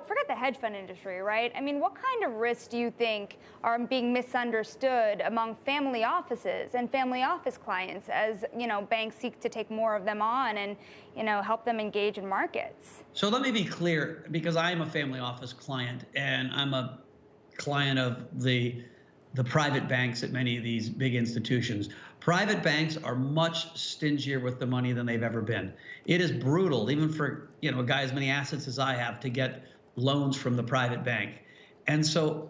forget the hedge fund industry, right? I mean, what kind of risks do you think are being misunderstood among family offices and family office clients as, banks seek to take more of them on and, help them engage in markets? So let me be clear, because I'm a family office client and I'm a client of the private banks at many of these big institutions. Private banks are much stingier with the money than they've ever been. It is brutal, even for a guy as many assets as I have, to get loans from the private bank. And so,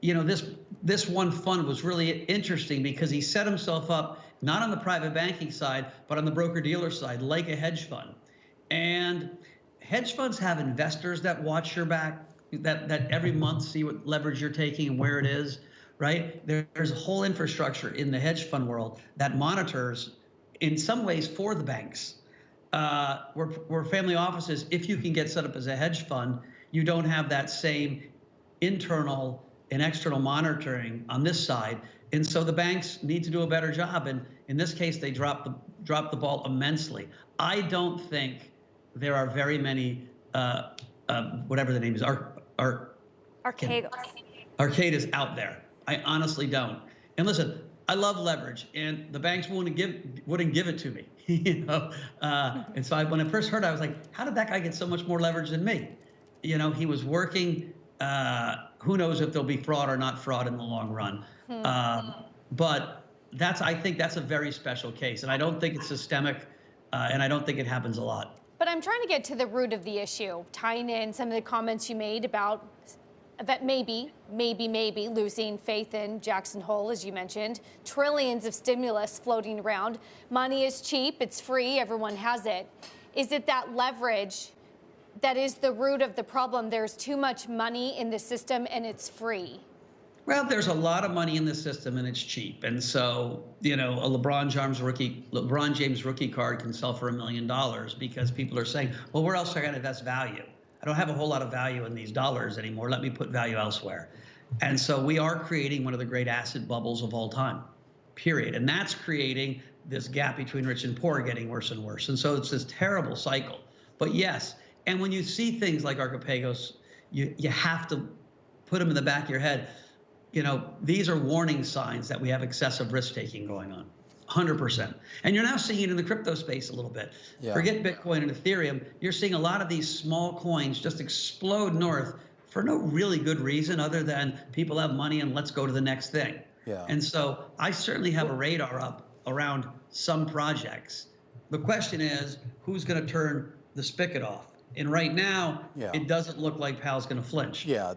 this one fund was really interesting because he set himself up not on the private banking side, but on the broker-dealer side, like a hedge fund. And hedge funds have investors that watch your back, that every month see what leverage you're taking and where it is. Right? There's a whole infrastructure in the hedge fund world that monitors, in some ways, for the banks. Where family offices, if you can get set up as a hedge fund, you don't have that same internal and external monitoring on this side. And so the banks need to do a better job. And in this case, they dropped the ball immensely. I don't think there are very many, whatever the name is, Archegos out there. I honestly don't. And listen, I love leverage, and the banks wouldn't give it to me. And so when I first heard it, I was like, how did that guy get so much more leverage than me? He was working. Who knows if there'll be fraud or not fraud in the long run. But I think that's a very special case, and I don't think it's systemic, and I don't think it happens a lot. But I'm trying to get to the root of the issue, tying in some of the comments you made about that maybe losing faith in Jackson Hole, as you mentioned, trillions of stimulus floating around. Money is cheap, it's free, everyone has it. Is it that leverage that is the root of the problem? There's too much money in the system and it's free. Well, there's a lot of money in the system and it's cheap. And so, a LeBron James rookie card can sell for $1 million because people are saying, well, where else are I going to invest value? I don't have a whole lot of value in these dollars anymore. Let me put value elsewhere. And so we are creating one of the great asset bubbles of all time, period. And that's creating this gap between rich and poor getting worse and worse. And so it's this terrible cycle. But yes, and when you see things like Archegos, you have to put them in the back of your head. These are warning signs that we have excessive risk-taking going on. 100%. And you're now seeing it in the crypto space a little bit. Yeah. Forget Bitcoin and Ethereum. You're seeing a lot of these small coins just explode north for no really good reason other than people have money and let's go to the next thing. Yeah. And so I certainly have a radar up around some projects. The question is, who's going to turn the spigot off? And right now, it doesn't look like Powell's going to flinch. Yeah,